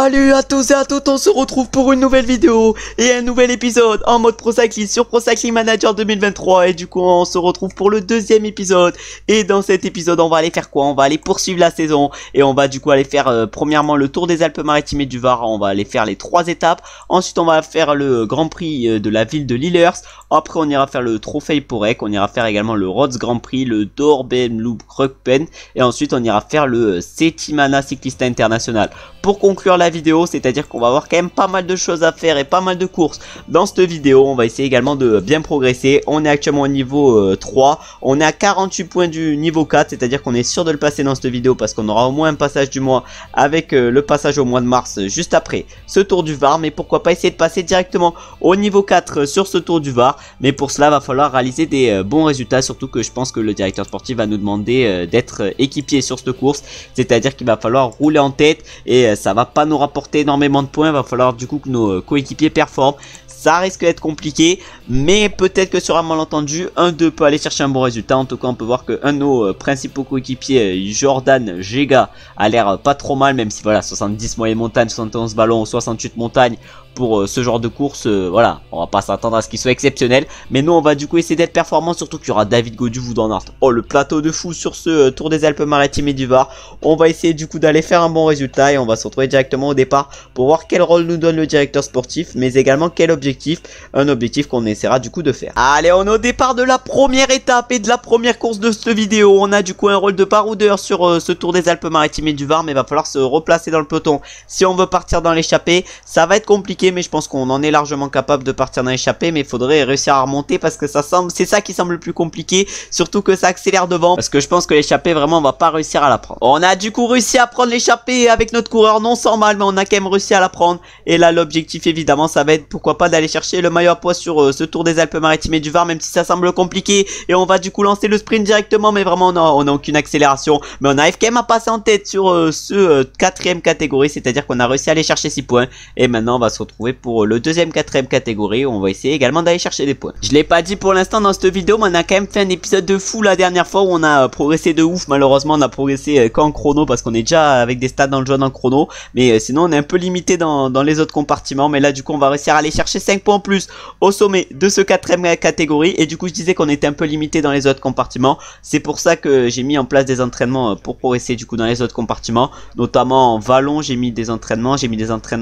Salut à tous et à toutes, on se retrouve pour une nouvelle vidéo et un nouvel épisode en mode Pro Cycling sur Pro Cycling Manager 2023. Et du coup on se retrouve pour le deuxième épisode. Et dans cet épisode on va aller faire quoi? On va aller poursuivre la saison et on va du coup aller faire premièrement le Tour des Alpes-Maritimes et du Var. On va aller faire les 3 étapes. Ensuite on va faire le Grand Prix de la ville de Lillers. Après on ira faire le Trophée Porec. On ira faire également le Rhodes Grand Prix, le Dorben Loop Krugpen. Et ensuite on ira faire le Settimana Ciclista International. Pour conclure la vidéo, c'est-à-dire qu'on va avoir quand même pas mal de choses à faire et pas mal de courses dans cette vidéo. On va essayer également de bien progresser. On est actuellement au niveau 3, on est à 48 points du niveau 4, c'est-à-dire qu'on est sûr de le passer dans cette vidéo parce qu'on aura au moins un passage du mois avec le passage au mois de mars juste après ce tour du Var. Mais pourquoi pas essayer de passer directement au niveau 4 sur ce tour du Var. Mais pour cela va falloir réaliser des bons résultats, surtout que je pense que le directeur sportif va nous demander d'être équipier sur cette course, c'est-à-dire qu'il va falloir rouler en tête et ça va pas nous rapporter énormément de points. Va falloir du coup que nos coéquipiers performent. Ça risque d'être compliqué, mais peut-être que sur un malentendu, un d'eux peut aller chercher un bon résultat. En tout cas, on peut voir que un de nos principaux coéquipiers, Jordan Gega, a l'air pas trop mal, même si voilà, 70 moyenne montagne, 71 ballons, 68 montagnes pour ce genre de course, voilà, on va pas s'attendre à ce qu'il soit exceptionnel. Mais nous, on va du coup essayer d'être performant, surtout qu'il y aura David Gaudu, Wout van Aert. Oh, le plateau de fou sur ce Tour des Alpes-Maritimes et du Var. On va essayer du coup d'aller faire un bon résultat et on va se retrouver directement au départ pour voir quel rôle nous donne le directeur sportif, mais également quel objectif, un objectif qu'on essaiera du coup de faire. Allez, on est au départ de la première étape et de la première course de cette vidéo. On a du coup un rôle de baroudeur sur ce Tour des Alpes-Maritimes et du Var, mais il va falloir se replacer dans le peloton si on veut partir dans l'échappée. Ça va être compliqué, mais je pense qu'on en est largement capable de partir dans l'échappée, mais il faudrait réussir à remonter parce que ça semble, c'est ça qui semble le plus compliqué, surtout que ça accélère devant, parce que je pense que l'échappée vraiment on va pas réussir à la prendre. On a du coup réussi à prendre l'échappée avec notre coureur, non sans mal, mais on a quand même réussi à la prendre. Et là l'objectif évidemment ça va être pourquoi pas d'aller chercher le maillot à poids sur ce Tour des Alpes-Maritimes et du Var, même si ça semble compliqué. Et on va du coup lancer le sprint directement, mais vraiment on a aucune accélération, mais on arrive quand même à passer en tête sur ce 4ème catégorie, c'est-à-dire qu'on a réussi à aller chercher 6 points. Et maintenant on va se retrouver pour le 2ème, 4ème catégorie où on va essayer également d'aller chercher des points. Je l'ai pas dit pour l'instant dans cette vidéo, mais on a quand même fait un épisode de fou la dernière fois où on a progressé de ouf. Malheureusement on a progressé qu'en chrono parce qu'on est déjà avec des stats dans le jaune en chrono, mais sinon on est un peu limité dans les autres compartiments. Mais là du coup on va réussir à aller chercher 5 points en plus au sommet de ce 4ème catégorie. Et du coup je disais qu'on était un peu limité dans les autres compartiments, c'est pour ça que j'ai mis en place des entraînements pour progresser du coup dans les autres compartiments, notamment en vallon. J'ai mis des entraînements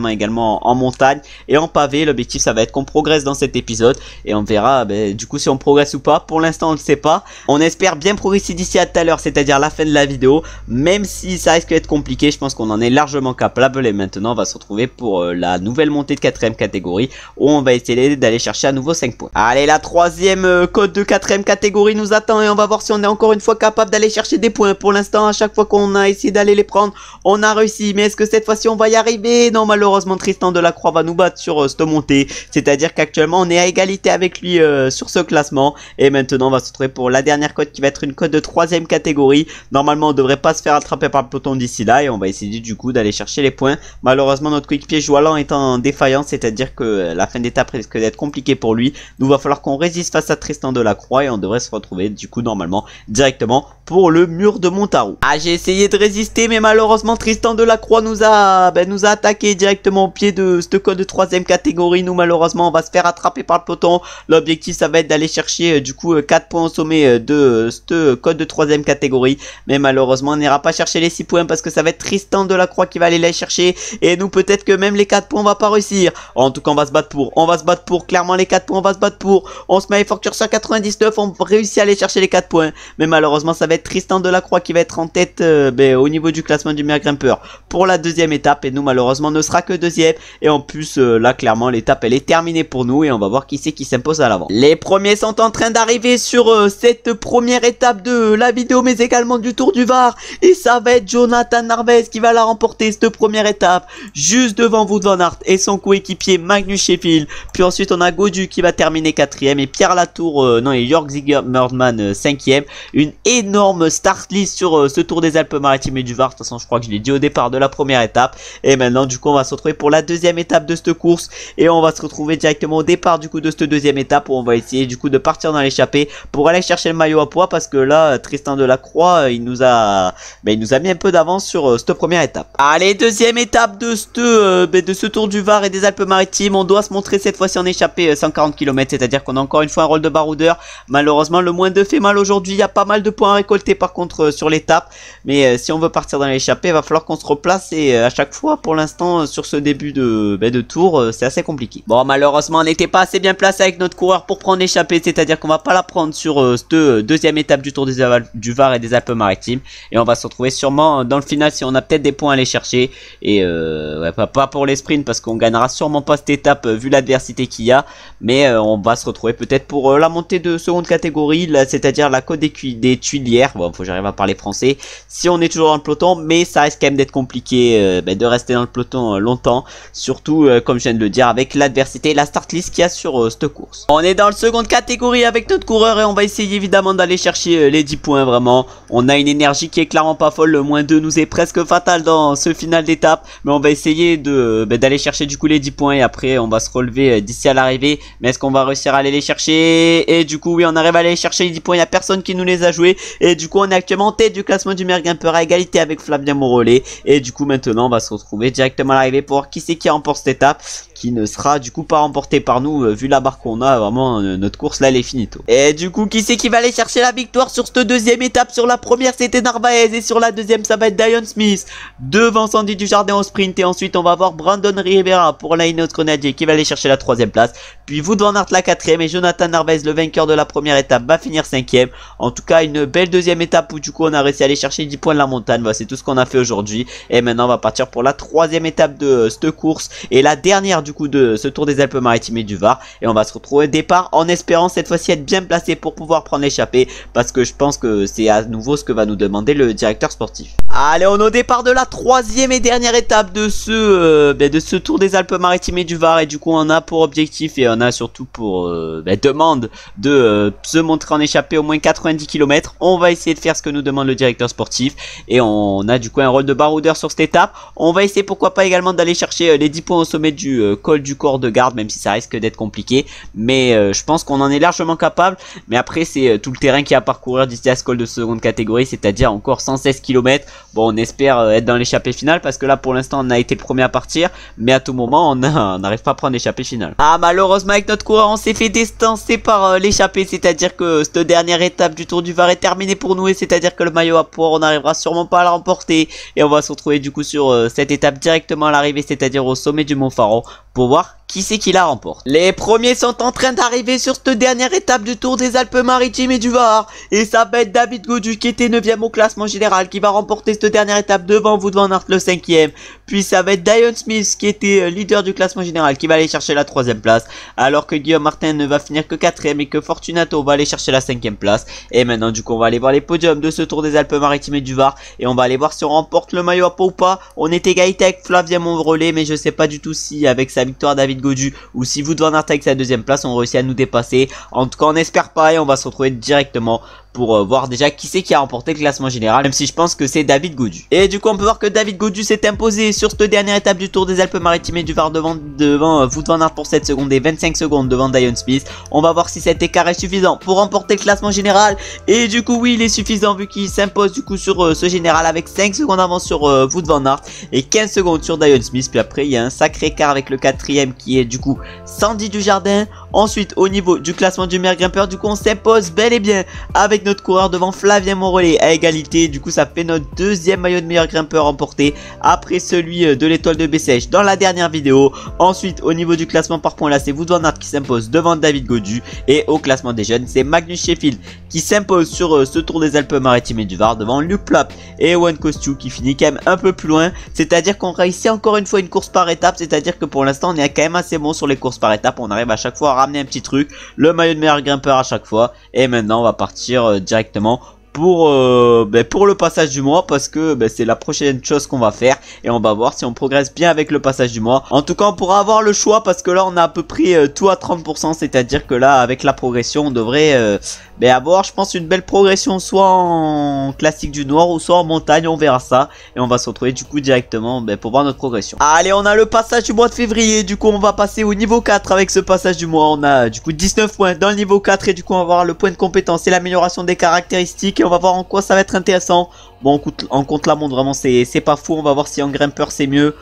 également en montagne et en pavé. L'objectif ça va être qu'on progresse dans cet épisode et on verra du coup si on progresse ou pas. Pour l'instant on ne sait pas, on espère bien progresser d'ici à tout à l'heure, c'est-à-dire la fin de la vidéo, même si ça risque d'être compliqué. Je pense qu'on en est largement capable. Et maintenant on va se retrouver pour la nouvelle montée de 4ème catégorie où on va essayer d'aller chercher à nouveau 5 points. Allez, la 3ème code de 4ème catégorie nous attend et on va voir si on est encore une fois capable d'aller chercher des points. Pour l'instant à chaque fois qu'on a essayé d'aller les prendre on a réussi, mais est-ce que cette fois-ci on va y arriver? Non, malheureusement Tristan Delacroix va nous battre sur cette montée, c'est-à-dire qu'actuellement on est à égalité avec lui sur ce classement. Et maintenant on va se retrouver pour la dernière cote qui va être une cote de 3ème catégorie. Normalement on devrait pas se faire attraper par le peloton d'ici là et on va essayer du coup d'aller chercher les points. Malheureusement notre coéquipier Joalan est en défaillance, c'est-à-dire que la fin d'étape risque d'être compliquée pour lui. Nous va falloir qu'on résiste face à Tristan Delacroix et on devrait se retrouver du coup normalement directement pour le mur de Montarou. Ah, j'ai essayé de résister, mais malheureusement Tristan Delacroix nous a attaqué directement au pied de ce code de 3ème catégorie. Nous malheureusement on va se faire attraper par le peloton. L'objectif ça va être d'aller chercher du coup 4 points au sommet de ce code de 3ème catégorie, mais malheureusement on n'ira pas chercher les 6 points parce que ça va être Tristan Delacroix qui va aller les chercher. Et nous peut-être que même les 4 points on va pas réussir. En tout cas on va se battre pour, clairement les 4 points on va se battre pour. On se met à effort sur 99, on réussit à aller chercher les 4 points, mais malheureusement ça va être Tristan Delacroix qui va être en tête au niveau du classement du meilleur grimpeur pour la 2ème étape. Et nous malheureusement ne sera que 2ème. Et en plus là clairement l'étape elle est terminée pour nous et on va voir qui c'est qui s'impose à l'avant. Les premiers sont en train d'arriver sur cette première étape de la vidéo, mais également du Tour du Var, et ça va être Jonathan Narvaez qui va la remporter cette première étape juste devant Wout van Aert et son coéquipier Magnus Sheffield. tranquille. Puis ensuite on a Godu qui va terminer 4ème et Pierre Latour, non, et Jörg Zimmermann 5ème. Une énorme start list sur ce Tour des Alpes-Maritimes et du Var. De toute façon je crois que je l'ai dit au départ de la première étape. Et maintenant du coup on va se retrouver pour la deuxième étape de cette course. Et on va se retrouver directement au départ du coup de cette deuxième étape où on va essayer du coup de partir dans l'échappée pour aller chercher le maillot à poids. Parce que là Tristan Delacroix il nous a mis un peu d'avance sur cette première étape. Allez, deuxième étape de ce Tour du Var et des Alpes-Maritimes. On doit se montrer cette fois-ci en échappée 140 km. C'est à dire qu'on a encore une fois un rôle de baroudeur. Malheureusement le moins 2 fait mal aujourd'hui. Il y a pas mal de points à récolter par contre sur l'étape. Mais si on veut partir dans l'échappée, il va falloir qu'on se replace. Et à chaque fois pour l'instant sur ce début de tour c'est assez compliqué. Bon, malheureusement on n'était pas assez bien placé avec notre coureur pour prendre l'échappée. C'est à dire qu'on va pas la prendre sur cette deuxième étape du Tour du Var et des Alpes-Maritimes. Et on va se retrouver sûrement dans le final si on a peut-être des points à aller chercher. Et ouais, pas pour les sprints parce qu'on gagnera sûrement pas cette étape vu l'adversité qu'il y a. Mais on va se retrouver peut-être pour la montée de seconde catégorie, c'est-à-dire la côte des Tuilières. Bon, faut que j'arrive à parler français. Si on est toujours dans le peloton, mais ça risque quand même d'être compliqué de rester dans le peloton longtemps. Surtout, comme je viens de le dire, avec l'adversité et la start list qu'il y a sur cette course. On est dans le seconde catégorie avec notre coureur et on va essayer évidemment d'aller chercher les 10 points vraiment. On a une énergie qui est clairement pas folle. Le moins 2 nous est presque fatal dans ce final d'étape. Mais on va essayer d'aller chercher du coup les 10 points et après on va se relever d'ici à l'arrivée. Mais est-ce qu'on va réussir à aller les chercher? Et du coup oui, on arrive à aller chercher les 10 points. Il n'y a personne qui nous les a joués. Et du coup on est actuellement en tête du classement du meilleur grimpeur à égalité avec Flavien Morollet. Et du coup maintenant on va se retrouver directement à l'arrivée pour voir qui c'est qui remporte cette étape, qui ne sera du coup pas remportée par nous vu la barre qu'on a. Vraiment notre course là elle est finito. Et du coup qui c'est qui va aller chercher la victoire sur cette deuxième étape? Sur la première c'était Narvaez et sur la deuxième ça va être Dion Smith devant Sandy Dujardin au sprint. Et ensuite on va voir Brandon Rivera pour l'Ineos Grenadier qui va aller chercher la troisième place. Puis Wout van Aert la quatrième et Jonathan Narvaez le vainqueur de la première étape va finir cinquième. En tout cas une belle deuxième étape où du coup on a réussi à aller chercher 10 points de la montagne. Voilà, c'est tout ce qu'on a fait aujourd'hui. Et maintenant on va partir pour la troisième étape de cette course et la dernière du coup de ce Tour des Alpes-Maritimes et du Var. Et on va se retrouver au départ en espérant cette fois-ci être bien placé pour pouvoir prendre l'échappée, parce que je pense que c'est à nouveau ce que va nous demander le directeur sportif. Allez, on est au départ de la troisième et dernière étape de ce Tour des Alpes-Maritimes et du Var. Et du coup on a pour objectif et on a surtout pour demande de se montrer en échappée au moins 90 km. On va essayer de faire ce que nous demande le directeur sportif et on a du coup un rôle de baroudeur sur cette étape. On va essayer pourquoi pas également d'aller chercher les 10 points au sommet du col du corps de garde, même si ça risque d'être compliqué, mais je pense qu'on en est largement capable. Mais après c'est tout le terrain qui a à parcourir d'ici à ce col de seconde catégorie, c'est-à-dire encore 116 km. Bon, on espère être dans l'échappée finale parce que là pour l'instant on a été le premier à partir, mais à tout moment on n'arrive pas à prendre l'échappée finale. Ah, malheureusement avec notre coureur on s'est fait distancer par l'échappée, c'est-à-dire que cette dernière étape du Tour du Var est terminée pour nous, et c'est-à-dire que le maillot à poids on n'arrivera sûrement pas à la remporter et on va se retrouver du coup sur cette étape directement à l'arrivée, c'est-à-dire au sommet du Mont Faron, pour voir qui c'est qui la remporte. Les premiers sont en train d'arriver sur cette dernière étape du Tour des Alpes-Maritimes et du Var. Et ça va être David Gaudu qui était 9ème au classement général qui va remporter cette dernière étape devant Wout van Aert le 5ème. Puis ça va être Dion Smith qui était leader du classement général qui va aller chercher la 3ème place. Alors que Guillaume Martin ne va finir que 4ème et que Fortunato va aller chercher la 5ème place. Et maintenant du coup on va aller voir les podiums de ce Tour des Alpes-Maritimes et du Var. Et on va aller voir si on remporte le maillot à poids ou pas. On est égalité avec Flavien Morollet, mais je sais pas du tout si avec sa victoire David Gaudu ou si Wout van Aert avec sa 2ème place on réussit à nous dépasser. En tout cas on espère pas et on va se retrouver directement pour voir déjà qui c'est qui a remporté le classement général, même si je pense que c'est David Gaudu. Et du coup on peut voir que David Gaudu s'est imposé sur cette dernière étape du Tour des Alpes-Maritimes et du Var devant Wout van Aert pour 7 secondes et 25 secondes devant Dion Smith. On va voir si cet écart est suffisant pour remporter le classement général. Et du coup oui, il est suffisant vu qu'il s'impose du coup sur ce général avec 5 secondes avant sur Wout van Aert et 15 secondes sur Dion Smith. Puis après il y a un sacré écart avec le 4ème qui est du coup Sandy Dujardin. Ensuite au niveau du classement du meilleur grimpeur, du coup on s'impose bel et bien avec notre coureur devant Flavien Morollet à égalité. Du coup ça fait notre 2ème maillot de meilleur grimpeur remporté après celui de l'étoile de Bessèges dans la dernière vidéo. Ensuite au niveau du classement par points là c'est Wout van Aert qui s'impose devant David Gaudu. Et au classement des jeunes c'est Magnus Sheffield qui s'impose sur ce Tour des Alpes-Maritimes et du Var devant Luc Plap et Ewan Kosciu qui finit quand même un peu plus loin. C'est à dire qu'on réussit encore une fois une course par étape, c'est à dire que pour l'instant on est quand même assez bon sur les courses par étapes. On arrive à chaque fois à ramener un petit truc, le maillot de meilleur grimpeur à chaque fois. Et maintenant on va partir directement pour le passage du mois, parce que c'est la prochaine chose qu'on va faire et on va voir si on progresse bien avec le passage du mois. En tout cas on pourra avoir le choix parce que là on a à peu près tout à 30%, c'est à dire que là avec la progression on devrait avoir je pense une belle progression soit en classique du Nord ou soit en montagne, on verra ça et on va se retrouver du coup directement pour voir notre progression. Allez, on a le passage du mois de février, du coup on va passer au niveau 4 avec ce passage du mois. On a du coup 19 points dans le niveau 4 et du coup on va voir le point de compétence et l'amélioration des caractéristiques et on va voir en quoi ça va être intéressant. Bon, en contre la montre vraiment c'est pas fou, on va voir si en grimpeur c'est mieux.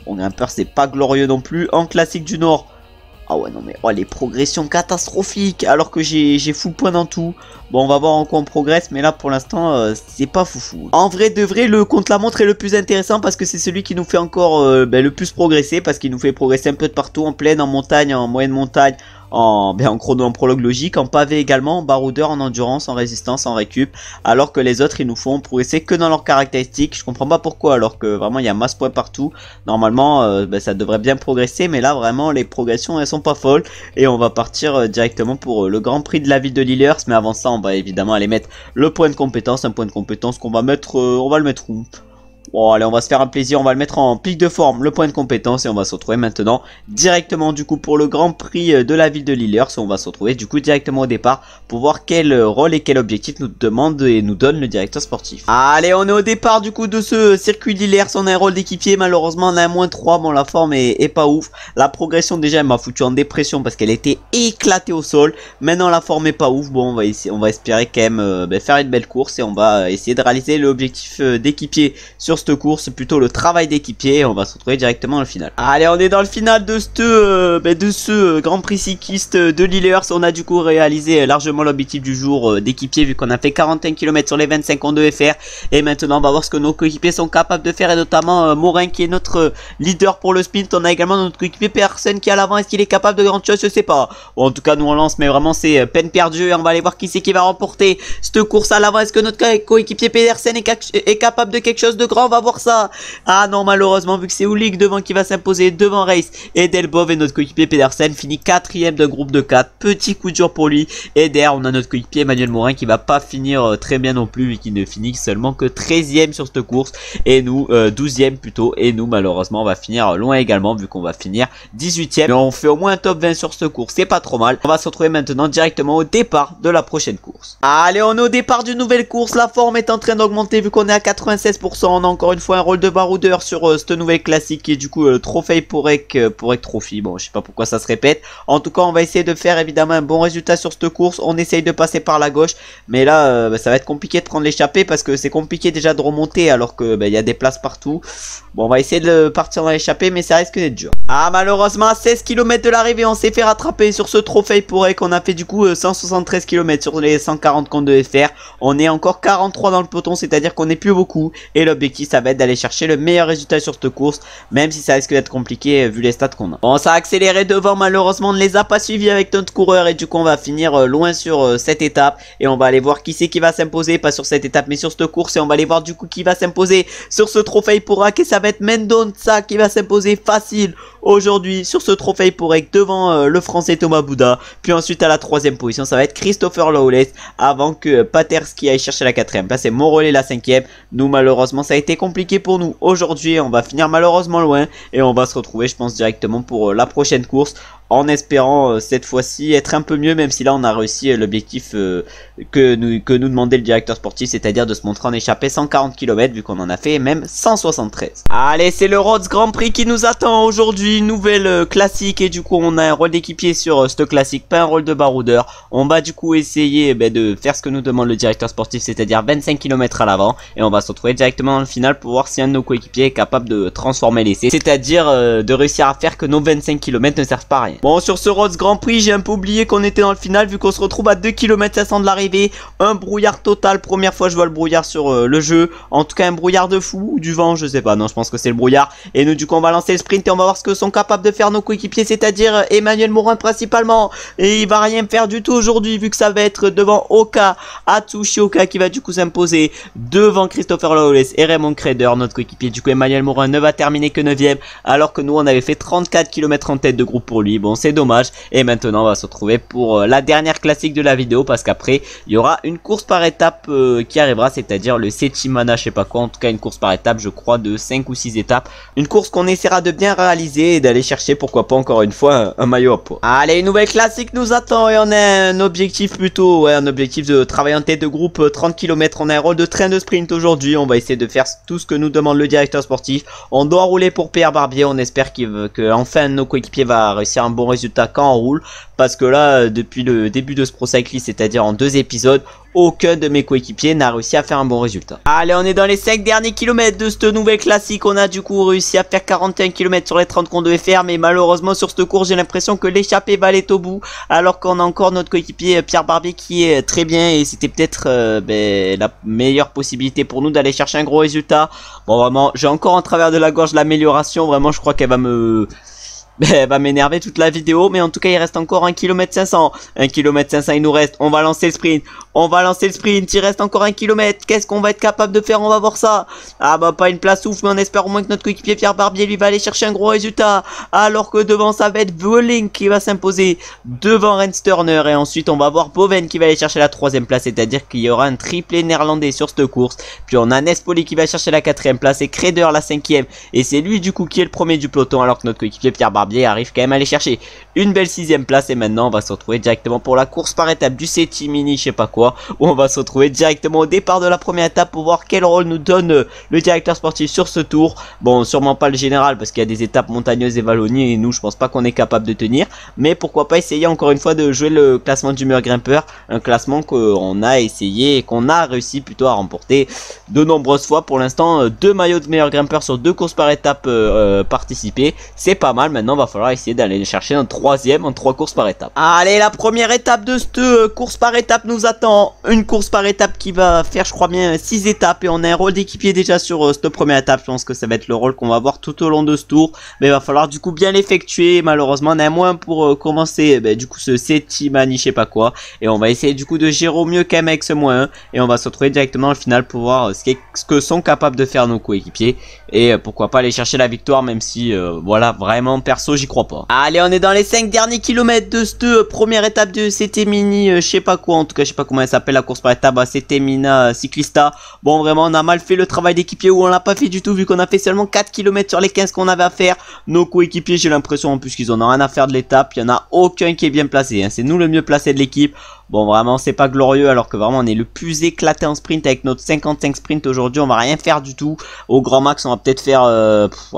En grimpeur c'est pas glorieux non plus. En classique du Nord, ah ouais non mais oh, les progressions catastrophiques alors que j'ai full point dans tout. Bon, on va voir en quoi on progresse, mais là pour l'instant c'est pas foufou. En vrai de vrai, le contre la montre est le plus intéressant parce que c'est celui qui nous fait encore le plus progresser, parce qu'il nous fait progresser un peu de partout, en plaine, en montagne, en moyenne montagne, en chrono, en prologue logique, en pavé également, en baroudeur, en endurance, en résistance, en récup, alors que les autres ils nous font progresser que dans leurs caractéristiques. Je comprends pas pourquoi, alors que vraiment il y a masse points partout. Normalement ça devrait bien progresser, mais là vraiment les progressions elles sont pas folles et on va partir directement pour le Grand Prix de la ville de Lillers. Mais avant ça on va évidemment aller mettre le point de compétence, un point de compétence qu'on va mettre, on va le mettre où? Bon allez, on va se faire un plaisir, on va le mettre en pic de forme, le point de compétence, et on va se retrouver maintenant directement du coup pour le Grand Prix de la ville de Lillers. On va se retrouver du coup directement au départ pour voir quel rôle et quel objectif nous demande et nous donne le directeur sportif. Allez, on est au départ du coup de ce circuit Lillers, on a un rôle d'équipier, malheureusement on a un -3, bon la forme est pas ouf. La progression déjà elle m'a foutu en dépression parce qu'elle était éclatée au sol, maintenant la forme est pas ouf. Bon on va espérer quand même faire une belle course et on va essayer de réaliser l'objectif d'équipier sur cette course, plutôt le travail d'équipier, et on va se retrouver directement dans le final. Allez, on est dans le final de ce Grand Prix cycliste de Lillers. On a du coup réalisé largement l'objectif du jour d'équipier vu qu'on a fait 41 km sur les 25 qu'on devait faire, et maintenant on va voir ce que nos coéquipiers sont capables de faire, et notamment Morin qui est notre leader pour le sprint. On a également notre coéquipier Pedersen qui est à l'avant. Est-ce qu'il est capable de grandes choses? Je sais pas. Bon, en tout cas nous on lance, mais vraiment c'est peine perdue, et on va aller voir qui c'est qui va remporter cette course à l'avant. Est-ce que notre coéquipier Pedersen est capable de quelque chose de grand? On va voir ça. Ah non, malheureusement vu que c'est Ulik devant qui va s'imposer devant Race et Delbov, et notre coéquipier Pedersen finit 4ème d'un groupe de 4. Petit coup dur pour lui. Et derrière on a notre coéquipier Emmanuel Morin qui va pas finir très bien non plus, et qui ne finit seulement que 13ème sur cette course, et nous 12ème plutôt, et nous malheureusement on va finir loin également vu qu'on va finir 18ème, mais on fait au moins un top 20 sur cette course, c'est pas trop mal. On va se retrouver maintenant directement au départ de la prochaine course. Allez, on est au départ d'une nouvelle course, la forme est en train d'augmenter vu qu'on est à 96%. On a encore une fois un rôle de baroudeur sur cette nouvelle classique qui est du coup le trophée pour Ek Trophy. Bon, je sais pas pourquoi ça se répète. En tout cas, on va essayer de faire évidemment un bon résultat sur cette course. On essaye de passer par la gauche, mais là ça va être compliqué de prendre l'échappée parce que c'est compliqué déjà de remonter alors que il y a des places partout. Bon, on va essayer de partir dans l'échappée, mais ça risque d'être dur. Ah, malheureusement à 16 km de l'arrivée on s'est fait rattraper sur ce trophée pour Ek. On a fait du coup 173 km sur les 140 qu'on devait faire. On est encore 43 dans le peloton, c'est à dire qu'on n'est plus beaucoup, et l'objectif ça va être d'aller chercher le meilleur résultat sur cette course, même si ça risque d'être compliqué vu les stats qu'on a. Bon, ça a accéléré devant, malheureusement on ne les a pas suivis avec notre coureur, et du coup on va finir loin sur cette étape, et on va aller voir qui c'est qui va s'imposer, pas sur cette étape mais sur cette course, et on va aller voir du coup qui va s'imposer sur ce trophée pour Ek, et ça va être Mendonça qui va s'imposer facile aujourd'hui sur ce trophée pour Ek devant le français Thomas Bouda. Puis ensuite à la 3ème position ça va être Christopher Lawless, avant que Paterski aille chercher la 4ème place, et Morollet la 5ème. Nous malheureusement ça a été compliqué pour nous aujourd'hui, on va finir malheureusement loin, et on va se retrouver je pense directement pour la prochaine course, en espérant cette fois-ci être un peu mieux, même si là on a réussi l'objectif que nous demandait le directeur sportif, c'est-à-dire de se montrer en échappée 140 km vu qu'on en a fait même 173. Allez, c'est le Rhodes Grand Prix qui nous attend aujourd'hui, nouvelle classique, et du coup on a un rôle d'équipier sur ce classique, pas un rôle de baroudeur. On va du coup essayer de faire ce que nous demande le directeur sportif, c'est-à-dire 25 km à l'avant, et on va se retrouver directement dans le final pour voir si un de nos coéquipiers est capable de transformer l'essai, c'est-à-dire de réussir à faire que nos 25 km ne servent pas à rien. Bon, sur ce Rhodes Grand Prix, j'ai un peu oublié qu'on était dans le final vu qu'on se retrouve à 2 km 500 de l'arrivée. Un brouillard total, première fois je vois le brouillard sur le jeu. En tout cas un brouillard de fou, ou du vent, je sais pas. Non, je pense que c'est le brouillard. Et nous du coup on va lancer le sprint et on va voir ce que sont capables de faire nos coéquipiers, c'est-à-dire Emmanuel Morin principalement. Et il va rien faire du tout aujourd'hui vu que ça va être devant Oka, Atsushi Oka qui va du coup s'imposer devant Christopher Lawless et Raymond Kreder, notre coéquipier. Du coup Emmanuel Morin ne va terminer que 9ème, alors que nous on avait fait 34 km en tête de groupe pour lui. Bon, bon, c'est dommage. Et maintenant, on va se retrouver pour la dernière classique de la vidéo, parce qu'après, il y aura une course par étape qui arrivera, c'est-à-dire le Settimana, je sais pas quoi, en tout cas une course par étape, je crois, de 5 ou 6 étapes. Une course qu'on essaiera de bien réaliser et d'aller chercher, pourquoi pas encore une fois, un maillot à poids. Allez, une nouvelle classique nous attend et on a un objectif plutôt, un objectif de travailler en tête de groupe 30 km. On a un rôle de train de sprint aujourd'hui. On va essayer de faire tout ce que nous demande le directeur sportif. On doit rouler pour Pierre Barbier. On espère que enfin nos coéquipiers va réussir un bon résultat quand on roule. Parce que là, depuis le début de ce Pro Cyclist, c'est-à-dire en 2 épisodes, aucun de mes coéquipiers n'a réussi à faire un bon résultat. Allez, on est dans les 5 derniers kilomètres de cette nouvelle classique. On a du coup réussi à faire 41 km sur les 30 qu'on devait faire. Mais malheureusement, sur cette course, j'ai l'impression que l'échappée va aller au bout. Alors qu'on a encore notre coéquipier Pierre Barbier qui est très bien. Et c'était peut-être la meilleure possibilité pour nous d'aller chercher un gros résultat. Bon, vraiment, j'ai encore en travers de la gorge l'amélioration. Vraiment, je crois qu'elle va elle va m'énerver toute la vidéo, mais en tout cas il reste encore 1 km 500. 1 km 500 il nous reste, on va lancer le sprint. On va lancer le sprint, il reste encore 1 km. Qu'est-ce qu'on va être capable de faire? On va voir ça. Ah bah pas une place ouf, mais on espère au moins que notre coéquipier Pierre Barbier lui va aller chercher un gros résultat. Alors que devant ça va être Vueling qui va s'imposer devant Rens Turner. Et ensuite on va voir Boven qui va aller chercher la 3ème place, c'est-à-dire qu'il y aura un triplé néerlandais sur cette course. Puis on a Nespoli qui va chercher la 4ème place et Kreder la 5ème. Et c'est lui du coup qui est le premier du peloton, alors que notre coéquipier Pierre Barbier arrive quand même à aller chercher une belle 6ème place. Et maintenant on va se retrouver directement pour la course par étape du Settimini, je sais pas quoi, où on va se retrouver directement au départ de la première étape pour voir quel rôle nous donne le directeur sportif sur ce tour. Bon, sûrement pas le général parce qu'il y a des étapes montagneuses et vallonnées et nous je pense pas qu'on est capable de tenir, mais pourquoi pas essayer encore une fois de jouer le classement du meilleur grimpeur, un classement qu'on a essayé et qu'on a réussi plutôt à remporter de nombreuses fois. Pour l'instant 2 maillots de meilleur grimpeur sur 2 courses par étape participées, c'est pas mal. Maintenant va falloir essayer d'aller chercher un 3ème en 3 courses par étape. Allez, la première étape de cette course par étape nous attend. Une course par étape qui va faire je crois bien 6 étapes et on a un rôle d'équipier déjà sur cette première étape. Je pense que ça va être le rôle qu'on va avoir tout au long de ce tour, mais il va falloir du coup bien l'effectuer. Malheureusement on a moins pour commencer du coup ce Settimani je sais pas quoi, et on va essayer du coup de gérer au mieux quand même avec ce -1 et on va se retrouver directement au final pour voir ce que sont capables de faire nos coéquipiers et pourquoi pas aller chercher la victoire, même si voilà, vraiment perso j'y crois pas. Allez, on est dans les 5 derniers kilomètres de cette première étape de Settimini je sais pas quoi, en tout cas je sais pas comment elle s'appelle la course par étape, Settimana Cyclista. Bon, vraiment on a mal fait le travail d'équipier, ou on l'a pas fait du tout vu qu'on a fait seulement 4 km sur les 15 qu'on avait à faire. Nos coéquipiers, j'ai l'impression en plus qu'ils en ont rien à faire de l'étape, il y en a aucun qui est bien placé, hein. C'est nous le mieux placé de l'équipe. Bon, vraiment c'est pas glorieux, alors que vraiment on est le plus éclaté en sprint avec notre 55 sprint aujourd'hui. On va rien faire du tout. Au grand max on va peut-être faire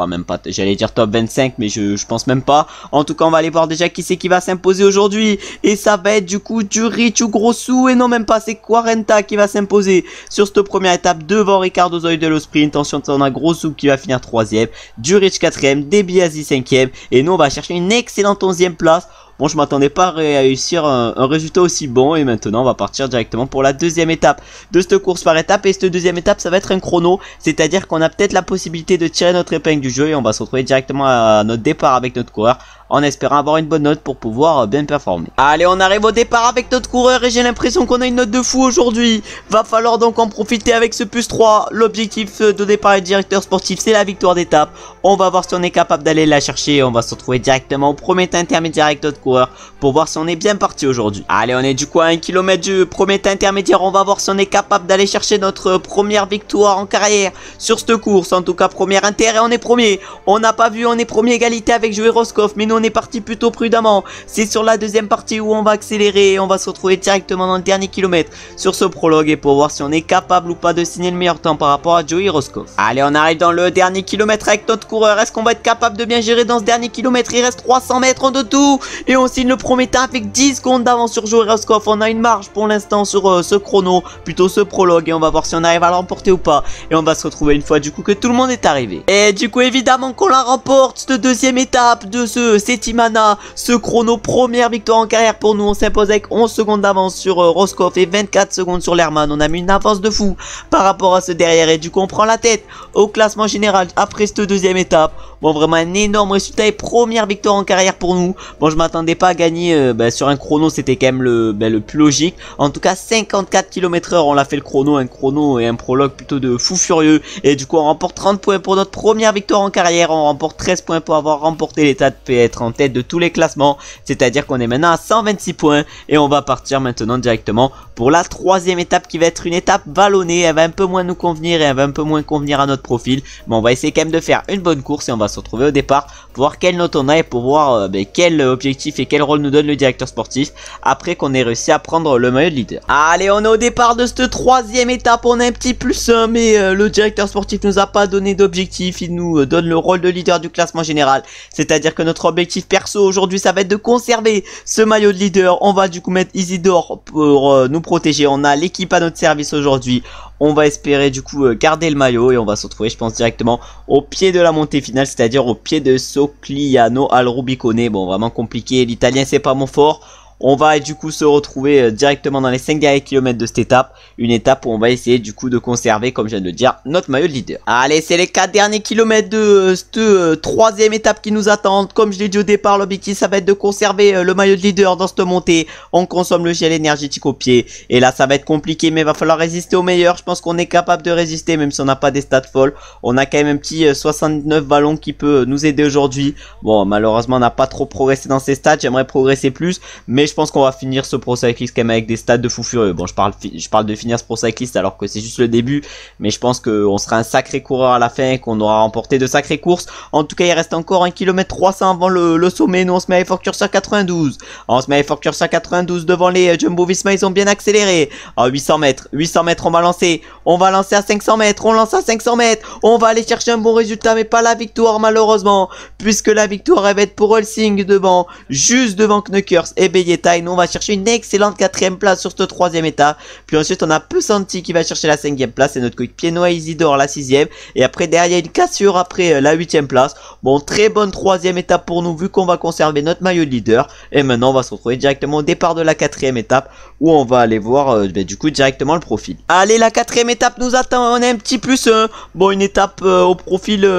même pas, j'allais dire top 25, mais je pense même pas. En tout cas on va aller voir déjà qui c'est qui va s'imposer aujourd'hui, et ça va être du coup Duric ou Grosso, et non même pas, c'est Quarenta qui va s'imposer sur cette première étape devant Ricardo Zoidel au sprint. Ensuite on a Grosso qui va finir 3ème, Duric 4ème, Debiasi 5ème, et nous on va chercher une excellente 11ème place. Bon, je m'attendais pas à réussir un résultat aussi bon, et maintenant on va partir directement pour la 2ème étape de cette course par étape. Et cette 2ème étape ça va être un chrono, c'est-à-dire qu'on a peut-être la possibilité de tirer notre épingle du jeu, et on va se retrouver directement à notre départ avec notre coureur, en espérant avoir une bonne note pour pouvoir bien performer. Allez, on arrive au départ avec notre coureur et j'ai l'impression qu'on a une note de fou aujourd'hui. Va falloir donc en profiter avec ce +3. L'objectif de départ du directeur sportif, c'est la victoire d'étape. On va voir si on est capable d'aller la chercher et on va se retrouver directement au premier intermédiaire avec notre coureur pour voir si on est bien parti aujourd'hui. Allez, on est du coup à 1 km du premier intermédiaire. On va voir si on est capable d'aller chercher notre première victoire en carrière sur cette course. En tout cas, première inter et on est premier. On n'a pas vu, on est premier égalité avec Joey Roscoff, mais nous on est parti plutôt prudemment. C'est sur la 2ème partie où on va accélérer et on va se retrouver directement dans le dernier kilomètre sur ce prologue, et pour voir si on est capable ou pas de signer le meilleur temps par rapport à Joey Roscoff. Allez, on arrive dans le dernier kilomètre avec notre coureur. Est-ce qu'on va être capable de bien gérer dans ce dernier kilomètre? Il reste 300 mètres en tout et on signe le premier temps avec 10 secondes d'avance sur Joey Roscoff. On a une marge pour l'instant sur ce chrono, plutôt ce prologue, et on va voir si on arrive à le remporter ou pas. Et on va se retrouver une fois du coup que tout le monde est arrivé. Et du coup évidemment qu'on la remporte, cette 2ème étape de ce Settimana, ce chrono, première victoire en carrière pour nous. On s'impose avec 11 secondes d'avance sur Roscoff et 24 secondes sur Lerman. On a mis une avance de fou par rapport à ce derrière, et du coup on prend la tête au classement général après cette 2ème étape. Bon, vraiment un énorme résultat et première victoire en carrière pour nous. Bon, je m'attendais pas à gagner sur un chrono, c'était quand même le plus logique. En tout cas 54 km/h on l'a fait le chrono, un chrono et un prologue plutôt de fou furieux. Et du coup on remporte 30 points pour notre première victoire en carrière. On remporte 13 points pour avoir remporté l'étape et être d'être en tête de tous les classements. C'est-à-dire qu'on est maintenant à 126 points et on va partir maintenant directement pour la troisième étape qui va être une étape vallonnée. Elle va un peu moins nous convenir et elle va un peu moins convenir à notre profil. Mais on va essayer quand même de faire une bonne course et on va se retrouver au départ pour voir quelle note on a et pour voir quel objectif et quel rôle nous donne le directeur sportif après qu'on ait réussi à prendre le maillot de leader. Allez, on est au départ de cette troisième étape. On a un petit +1 mais le directeur sportif nous a pas donné d'objectif. Il nous donne le rôle de leader du classement général. C'est-à-dire que notre objectif perso aujourd'hui ça va être de conserver ce maillot de leader. On va du coup mettre Isidore pour nous protéger. On a l'équipe à notre service aujourd'hui. On va espérer du coup garder le maillot et on va se retrouver je pense directement au pied de la montée finale, c'est-à-dire au pied de Sogliano al Rubicone. Bon, vraiment compliqué, l'italien c'est pas mon fort. On va du coup se retrouver directement dans les 5 derniers kilomètres de cette étape. Une étape où on va essayer du coup de conserver, comme je viens de le dire, notre maillot de leader. Allez, c'est les 4 derniers kilomètres de cette troisième étape qui nous attendent. Comme je l'ai dit au départ, l'objectif ça va être de conserver le maillot de leader dans cette montée. On consomme le gel énergétique au pied. Et là ça va être compliqué mais il va falloir résister au meilleur. Je pense qu'on est capable de résister même si on n'a pas des stats folles. On a quand même un petit 69 ballons qui peut nous aider aujourd'hui. Bon, malheureusement on n'a pas trop progressé dans ces stats. J'aimerais progresser plus. Mais je pense qu'on va finir ce Pro Cyclist quand même avec des stats de fou furieux. Bon, je parle de finir ce Pro Cyclist alors que c'est juste le début. Mais je pense qu'on sera un sacré coureur à la fin et qu'on aura remporté de sacrées courses. En tout cas, il reste encore 1 km 300 avant le sommet. Nous, on se met à effort curseur 92. On se met à effort curseur 92 devant les Jumbo Visma. Ils ont bien accéléré. À 800 mètres. 800 mètres, on va lancer. On va lancer à 500 mètres. On lance à 500 mètres. On va aller chercher un bon résultat, mais pas la victoire malheureusement. Puisque la victoire, elle va être pour Holsing devant, juste devant Knuckers et Beyeta. Nous on va chercher une excellente 4ème place sur cette troisième étape. Puis ensuite on a Pesanti qui va chercher la 5ème place et notre coéquipier Noah Isidore la 6ème. Et après derrière une cassure après la 8ème place. Bon, très bonne troisième étape pour nous vu qu'on va conserver notre maillot de leader. Et maintenant on va se retrouver directement au départ de la 4ème étape où on va aller voir du coup directement le profil. Allez, la 4ème étape nous attend. On a un petit +1. Bon, une étape au profil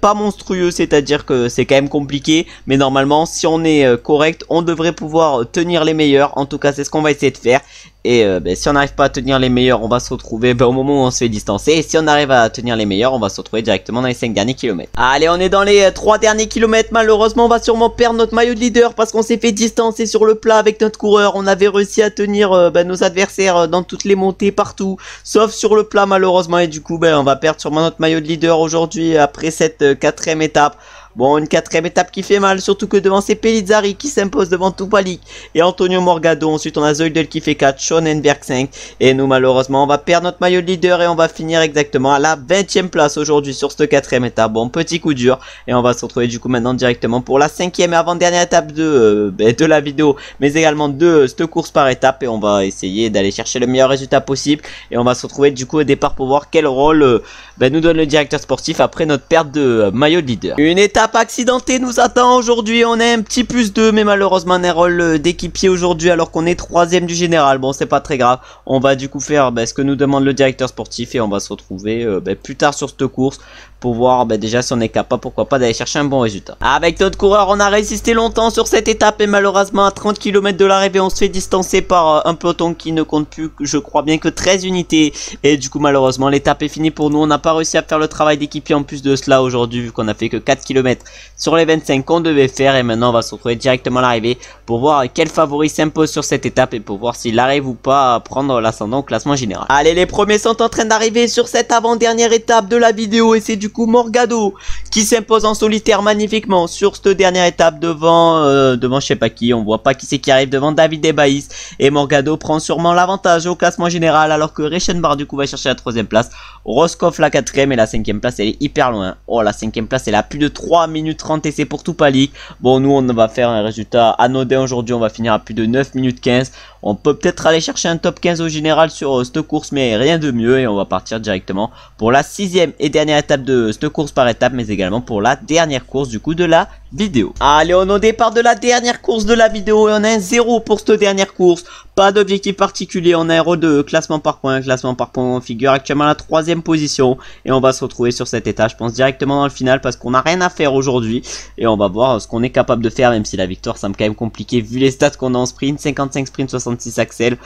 pas monstrueux, c'est-à-dire que c'est quand même compliqué. Mais normalement si on est correct on devrait pouvoir tenir les meilleurs. En tout cas c'est ce qu'on va essayer de faire. Et si on n'arrive pas à tenir les meilleurs, on va se retrouver au moment où on se fait distancer. Et si on arrive à tenir les meilleurs, on va se retrouver directement dans les 5 derniers kilomètres. Allez, on est dans les 3 derniers kilomètres. Malheureusement, on va sûrement perdre notre maillot de leader parce qu'on s'est fait distancer sur le plat avec notre coureur. On avait réussi à tenir nos adversaires dans toutes les montées partout, sauf sur le plat malheureusement. Et du coup, on va perdre sûrement notre maillot de leader aujourd'hui après cette 4ème étape. Bon, une 4ème étape qui fait mal, surtout que devant c'est Pellizzari qui s'impose devant Tupalik et Antonio Morgado. Ensuite on a Zoidel qui fait 4, Schonenberg 5 et nous malheureusement on va perdre notre maillot de leader et on va finir exactement à la 20ème place aujourd'hui sur cette 4ème étape. Bon, petit coup dur et on va se retrouver du coup maintenant directement pour la 5ème et avant-dernière étape de la vidéo, mais également de cette course par étape et on va essayer d'aller chercher le meilleur résultat possible et on va se retrouver du coup au départ pour voir quel rôle nous donne le directeur sportif après notre perte de maillot de leader. Une étape accidenté nous attend aujourd'hui. On a un petit +2 mais malheureusement on a un rôle d'équipier aujourd'hui alors qu'on est 3ème du général. Bon, c'est pas très grave. On va du coup faire ce que nous demande le directeur sportif et on va se retrouver plus tard sur cette course pour voir déjà si on est capable, pourquoi pas, d'aller chercher un bon résultat. Avec notre coureur on a résisté longtemps sur cette étape et malheureusement à 30 km de l'arrivée on se fait distancer par un peloton qui ne compte plus, je crois bien, que 13 unités et du coup malheureusement l'étape est finie pour nous. On n'a pas réussi à faire le travail d'équipier en plus de cela aujourd'hui vu qu'on a fait que 4 km sur les 25 qu'on devait faire et maintenant on va se retrouver directement à l'arrivée pour voir quel favori s'impose sur cette étape et pour voir s'il arrive ou pas à prendre l'ascendant au classement général. Allez, les premiers sont en train d'arriver sur cette avant-dernière étape de la vidéo et c'est du coup Morgado qui s'impose en solitaire magnifiquement sur cette dernière étape devant je sais pas qui, on voit pas qui c'est qui arrive, devant David Ebaïs et Morgado prend sûrement l'avantage au classement général alors que Reichenbach du coup va chercher la 3ème place, Roscoff la 4ème et la 5ème place elle est hyper loin. Oh, la 5ème place elle a plus de 3 minutes 30 et c'est pour Tupalik. Bon, nous on va faire un résultat anodin aujourd'hui, on va finir à plus de 9 minutes 15. On peut peut-être aller chercher un top 15 au général sur cette course mais rien de mieux et on va partir directement pour la 6ème et dernière étape de cette course par étape mais également pour la dernière course du coup de la vidéo. Allez, on est au départ de la dernière course de la vidéo et on a un 0 pour cette dernière course. Pas d'objectif particulier, on a un rôle de classement par points. Classement par points, on figure actuellement à la 3ème position et on va se retrouver sur cette étape, je pense, directement dans le final parce qu'on n'a rien à faire aujourd'hui et on va voir ce qu'on est capable de faire, même si la victoire semble quand même compliquée vu les stats qu'on a en sprint. 55 sprint, 66 axel.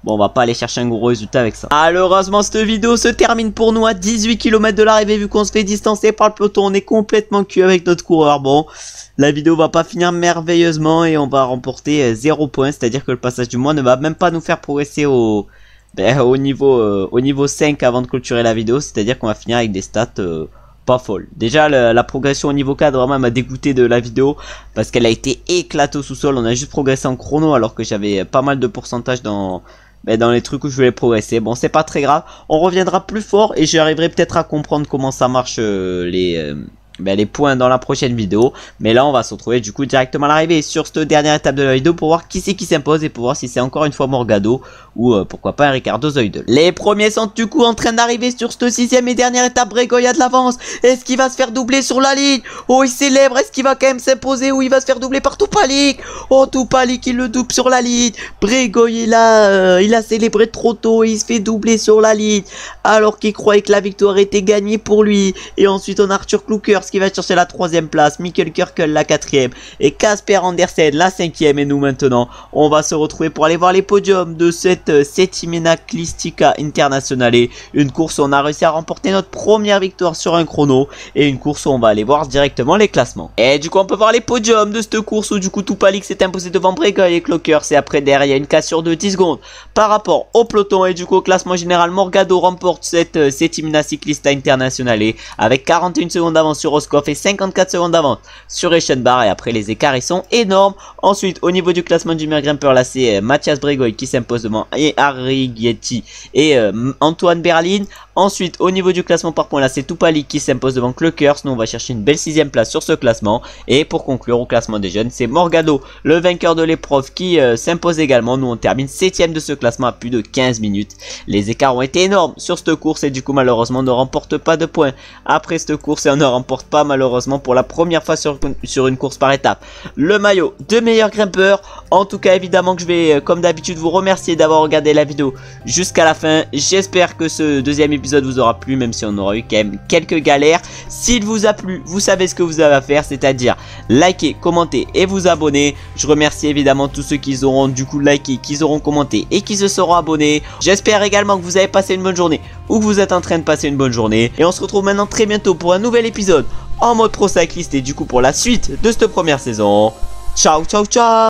Bon, on va pas aller chercher un gros résultat avec ça. Malheureusement, cette vidéo se termine pour nous à 18 km de l'arrivée vu qu'on se fait distancer par le peloton. On est complètement cuit avec notre coureur. Bon, la vidéo va pas finir merveilleusement et on va remporter 0 points. C'est-à-dire que le passage du mois ne va même pas nous faire progresser au niveau 5 avant de clôturer la vidéo. C'est-à-dire qu'on va finir avec des stats pas folles. Déjà la progression au niveau 4 vraiment m'a dégoûté de la vidéo parce qu'elle a été éclatée au sous-sol. On a juste progressé en chrono alors que j'avais pas mal de pourcentage dans les trucs où je voulais progresser. Bon, c'est pas très grave, on reviendra plus fort et j'arriverai peut-être à comprendre comment ça marche les points dans la prochaine vidéo. Mais là on va se retrouver du coup directement à l'arrivée sur cette dernière étape de la vidéo pour voir qui c'est qui s'impose et pour voir si c'est encore une fois Morgado ou pourquoi pas un Ricardo Zoidel. Les premiers sont du coup en train d'arriver sur cette 6ème et dernière étape. Bregoy a de l'avance. Est-ce qu'il va se faire doubler sur la ligne? Oh, il célèbre. Est-ce qu'il va quand même s'imposer ou il va se faire doubler par Tupalik? Oh, Tupalik il le double sur la ligne. Bregoy il a célébré trop tôt et il se fait doubler sur la ligne alors qu'il croyait que la victoire était gagnée pour lui. Et ensuite on a Arthur Klookers qui va chercher la 3ème place, Mikkel Kirkel la 4ème et Casper Andersen la 5ème. Et nous maintenant on va se retrouver pour aller voir les podiums de cette 7ème Clistica Internationale, une course où on a réussi à remporter notre première victoire sur un chrono et une course où on va aller voir directement les classements. Et du coup on peut voir les podiums de cette course où du coup Tupalik s'est imposé devant Bregoy et Klookers et après derrière il y a une cassure de 10 secondes par rapport au peloton. Et du coup au classement général Morgado remporte cette 7ème Ciclista Internationale avec 41 secondes d'avance sur Roscoff et 54 secondes d'avance sur Eschenbach et après les écarts ils sont énormes. Ensuite au niveau du classement du meilleur grimpeur là c'est Mathias Bregoy qui s'impose devant Harry Gietti et Antoine Berlin. Ensuite au niveau du classement par points là c'est Tupalik qui s'impose devant Klookers. Nous on va chercher une belle 6ème place sur ce classement. Et pour conclure au classement des jeunes c'est Morgado le vainqueur de l'épreuve qui s'impose également. Nous on termine 7ème de ce classement à plus de 15 minutes. Les écarts ont été énormes sur cette course et du coup malheureusement on ne remporte pas de points après cette course et on ne remporte pas malheureusement pour la première fois sur une course par étape le maillot de meilleur grimpeur. En tout cas évidemment que je vais comme d'habitude vous remercier d'avoir regardé la vidéo jusqu'à la fin. J'espère que ce deuxième épisode vous aura plu même si on aura eu quand même quelques galères. S'il vous a plu vous savez ce que vous avez à faire, c'est à dire liker, commenter et vous abonner. Je remercie évidemment tous ceux qui auront du coup liké, qui auront commenté et qui se seront abonnés. J'espère également que vous avez passé une bonne journée ou que vous êtes en train de passer une bonne journée et on se retrouve maintenant très bientôt pour un nouvel épisode en mode pro cycliste et du coup pour la suite de cette première saison. Ciao ciao ciao.